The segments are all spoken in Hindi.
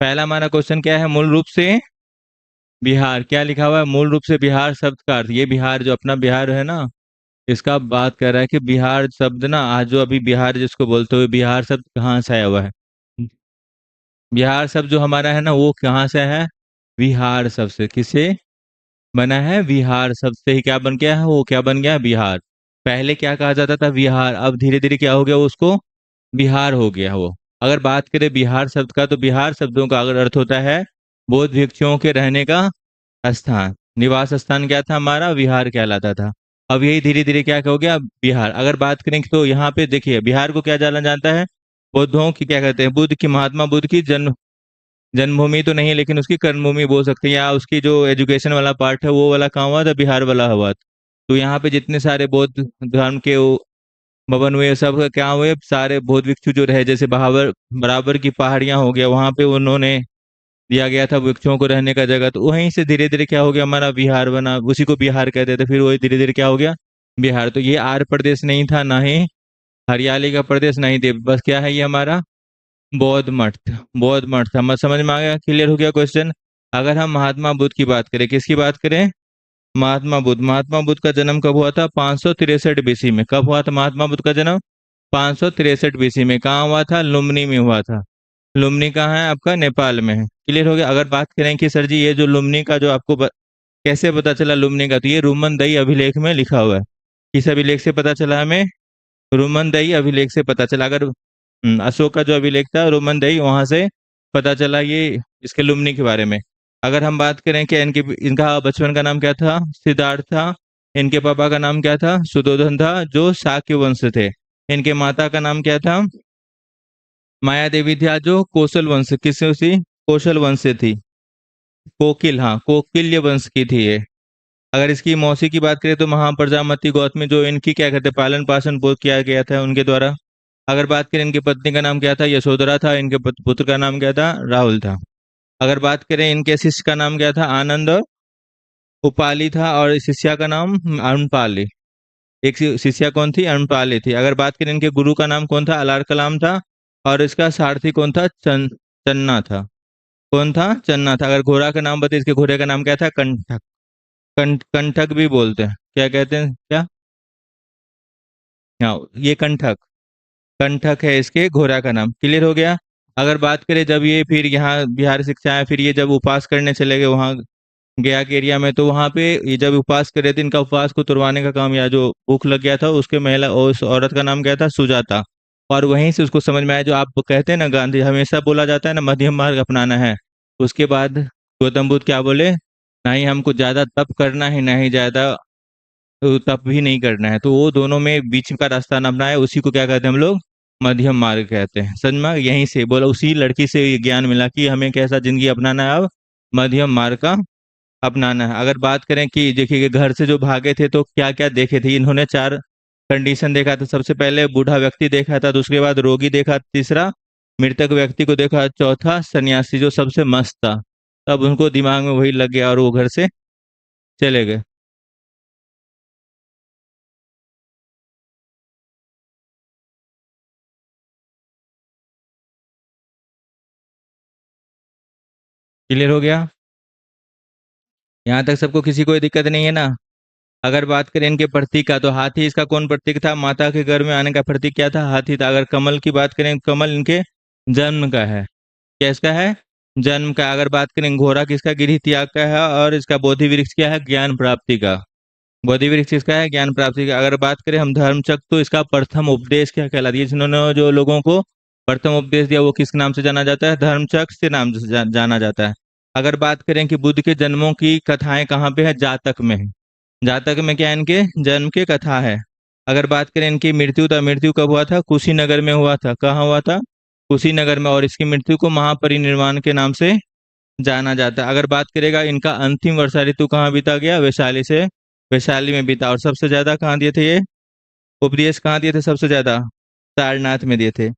पहला हमारा क्वेश्चन क्या है, मूल रूप से बिहार। क्या लिखा हुआ है, मूल रूप से बिहार शब्द का अर्थ। ये बिहार जो अपना बिहार है ना, इसका बात कर रहा है कि बिहार शब्द ना, आज जो अभी बिहार जिसको बोलते हुए, बिहार शब्द कहाँ से आया हुआ है। बिहार शब्द जो हमारा है ना, वो कहाँ से है, बिहार शब्द से। किसे बना है, बिहार शब्द से ही क्या बन गया है, वो क्या बन गया, बिहार। पहले क्या कहा जाता था, बिहार, अब धीरे धीरे क्या हो गया उसको, बिहार हो गया वो। अगर बात करें बिहार शब्द का, तो बिहार शब्दों का अगर अर्थ होता है बौद्ध भिक्षुओं के रहने का स्थान। निवास स्थान क्या था हमारा, बिहार कहलाता था। अब यही धीरे धीरे क्या हो गया, बिहार। अगर बात करें तो यहाँ पे देखिए, बिहार को क्या जाना जाता है, बौद्धों की, क्या कहते हैं, बुद्ध की, महात्मा बुद्ध की जन्मभूमि तो नहीं है, लेकिन उसकी कर्मभूमि बोल सकते हैं, या उसकी जो एजुकेशन वाला पार्ट है वो वाला कहाँ हुआ था, बिहार वाला हुआ था। तो यहाँ पे जितने सारे बौद्ध धर्म के भवन हुए, सब क्या हुए, सारे बौद्ध भिक्षु जो रहे, जैसे बहावर बराबर की पहाड़ियां हो गया, वहां पे उन्होंने दिया गया था भिक्षुओं को रहने का जगह। तो वहीं से धीरे धीरे क्या हो गया, हमारा बिहार बना, उसी को बिहार कहते थे। फिर वही धीरे धीरे क्या हो गया, बिहार। तो ये आर्य प्रदेश नहीं था, ना ही हरियाली का प्रदेश नहीं थे, बस क्या है ये हमारा बौद्ध मठ था। बौद्ध मठ था। समझ में आ गया, क्लियर हो गया क्वेश्चन। अगर हम महात्मा बुद्ध की बात करें, किसकी बात करें, महात्मा बुद्ध। महात्मा बुद्ध का जन्म कब हुआ था, 563 बीसी में। कब हुआ था महात्मा बुद्ध का जन्म, 563 बीसी में। कहाँ हुआ था, लुम्बिनी में हुआ था। लुम्बिनी कहाँ है आपका, नेपाल में है। क्लियर हो गया। अगर बात करें कि सर जी ये जो लुम्बिनी का जो आपको कैसे पता चला लुम्बिनी का, तो ये रूमन दई अभिलेख में लिखा हुआ है। किस अभिलेख से पता चला हमें, रूमन दई अभिलेख से पता चला। अगर अशोक का जो अभिलेख था रूमन दई, वहां से पता चला ये इसके लुम्बिनी के बारे में। अगर हम बात करें कि इनका बचपन का नाम क्या था, सिद्धार्थ था। इनके पापा का नाम क्या था, सुधोधन था, जो शाक्य वंश थे। इनके माता का नाम क्या था, माया देवी थी, जो कौशल वंश, किससे उसी कौशल वंश से थी। कोकिल, हाँ, कोकिल्य वंश की थी ये। अगर इसकी मौसी की बात करें तो महाप्रजामति गौतमी, जो इनकी क्या कहते हैं, पालन पोषण बहुत किया गया था उनके द्वारा। अगर बात करें इनकी पत्नी का नाम क्या था, यशोधरा था। इनके पुत्र का नाम क्या था, राहुल था। अगर बात करें इनके शिष्य का नाम क्या था, आनंद और उपाली था। और शिष्या का नाम अरुणपाली। एक शिष्या कौन थी, अरुणपाली थी। अगर बात करें इनके गुरु का नाम कौन था, अलार कलाम था। और इसका सारथी कौन था, चन्ना था। कौन था, चन्ना था। अगर घोड़ा का नाम बताइए, इसके घोड़े का नाम क्या था, कंठक। कंठक भी बोलते हैं, क्या कहते हैं, क्या, हाँ, ये कंठक। कंठक है इसके घोड़ा का नाम। क्लियर हो गया। अगर बात करें जब ये फिर यहाँ बिहार शिक्षा आया, फिर ये जब उपास करने चले गए वहाँ गया के एरिया में, तो वहाँ पे ये जब उपास कर रहे थे, इनका उपवास को तुड़वाने का काम, या जो भूख लग गया था उसके महिला, उस औरत का नाम क्या था, सुजाता। और वहीं से उसको समझ में आया, जो आप कहते हैं ना, गांधी हमेशा बोला जाता है ना, मध्यम मार्ग अपनाना है। उसके बाद गौतम बुद्ध क्या बोले, ना ही हमको ज्यादा तप करना है, ना ही ज्यादा तप भी नहीं करना है। तो वो दोनों में बीच का रास्ता न अपनाए, उसी को क्या कहते हैं हम लोग, मध्यम मार्ग कहते हैं। समझ में, यहीं से बोला, उसी लड़की से ये ज्ञान मिला कि हमें कैसा जिंदगी अपनाना है, अब मध्यम मार्ग का अपनाना है। अगर बात करें कि देखिए घर से जो भागे थे तो क्या क्या देखे थे इन्होंने, चार कंडीशन देखा था। सबसे पहले बूढ़ा व्यक्ति देखा था, दूसरे बाद रोगी देखा, तीसरा मृतक व्यक्ति को देखा, चौथा सन्यासी जो सबसे मस्त था। तब उनको दिमाग में वही लग गया और वो घर से चले गए। क्लियर हो गया, यहाँ तक सबको, किसी कोई दिक्कत नहीं है ना। अगर बात करें इनके प्रतीक का, तो हाथी इसका कौन प्रतीक था, माता के गर्भ में आने का प्रतीक क्या था, हाथी था। अगर कमल की बात करें, कमल इनके जन्म का है। क्या इसका है, जन्म का। अगर बात करें घोड़ा किसका, गिरी त्याग का है। और इसका बोधि वृक्ष क्या है, ज्ञान प्राप्ति का। बोधि वृक्ष किसका है, ज्ञान प्राप्ति का। अगर बात करें हम धर्मचक्र, तो इसका प्रथम उपदेश क्या कहलाती है, जिन्होंने जो लोगों को प्रथम उपदेश दिया, वो किस नाम से जाना जाता है, धर्मचक्र से नाम से जाना जाता है। अगर बात करें कि बुद्ध के जन्मों की कथाएं कहाँ पे है, जातक में है। जातक में क्या है, इनके जन्म की कथा है। अगर बात करें इनकी मृत्यु, तो मृत्यु कब हुआ था, कुशीनगर में हुआ था। कहाँ हुआ था, कुशीनगर में। और इसकी मृत्यु को महापरिनिर्वाण के नाम से जाना जाता है। अगर बात करेगा इनका अंतिम वर्षा ऋतु कहाँ बीता गया, वैशाली से, वैशाली में बीता। और सबसे ज्यादा कहाँ दिए थे ये उपदेश, कहाँ दिए थे सबसे ज्यादा, सारनाथ में दिए थे।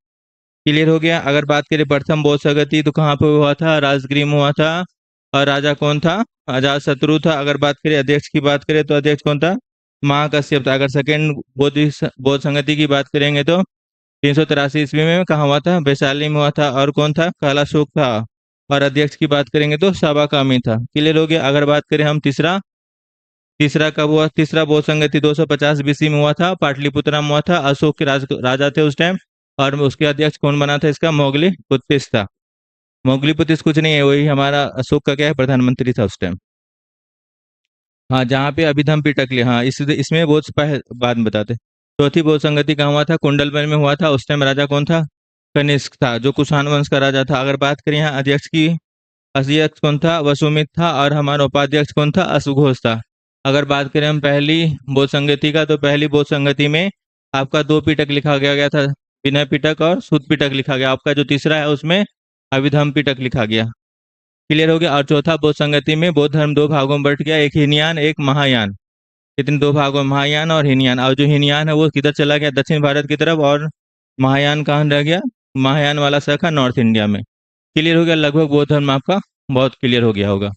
क्लियर हो गया। अगर बात करें प्रथम बौद्ध संगति, तो कहाँ पे हुआ था, राजगृह में हुआ था। और राजा कौन था, अजात शत्रु था। अगर बात करें अध्यक्ष की बात करें, तो अध्यक्ष कौन था, महाकश्यप था। अगर सेकेंड बौद्ध संगति की बात करेंगे, तो 383 ईस्वी में कहाँ हुआ था, वैशाली में हुआ था। और कौन था, कालाशोक था। और अध्यक्ष की बात करेंगे तो साबाकामी था। क्लियर हो गया। अगर बात करें हम तीसरा, तीसरा कब हुआ? तीसरा बौद्ध संगति 250 बीसी में हुआ था, पाटलिपुत्रा में हुआ था, अशोक के राजा थे उस टाइम। और उसके अध्यक्ष कौन बना था इसका? मोगली था। मोगली कुछ नहीं है, वही हमारा अशोक का क्या है, प्रधानमंत्री था उस टाइम। हाँ, जहाँ पे अभिधम पिटक लिया, हाँ इसमें बहुत बाद में बताते। चौथी बौद्ध संगति कहाँ हुआ था? कुंडलबन में हुआ था। उस टाइम राजा कौन था? कनिष्क था, जो कुषाण वंश का राजा था। अगर बात करें यहाँ अध्यक्ष की, अध्यक्ष कौन था? वसुमित था। और हमारा उपाध्यक्ष कौन था? अश्वघोष था। अगर बात करें हम पहली बौद्ध संगति का, तो पहली बौद्ध संगति में आपका दो पिटक लिखा गया था, विनय पिटक और शुद्ध पिटक लिखा गया। आपका जो तीसरा है उसमें अभिधम पिटक लिखा गया। क्लियर हो गया। और चौथा बौद्ध संगति में बौद्ध धर्म दो भागों में बट गया, एक हीनयान एक महायान। कितने? दो भागों में, महायान और हीनयान। और जो हीनयान है वो किधर चला गया? दक्षिण भारत की तरफ। और महायान कहाँ रह गया? महायान वाला शाखा नॉर्थ इंडिया में। क्लियर हो गया। लगभग बौद्ध धर्म आपका बहुत क्लियर हो गया होगा।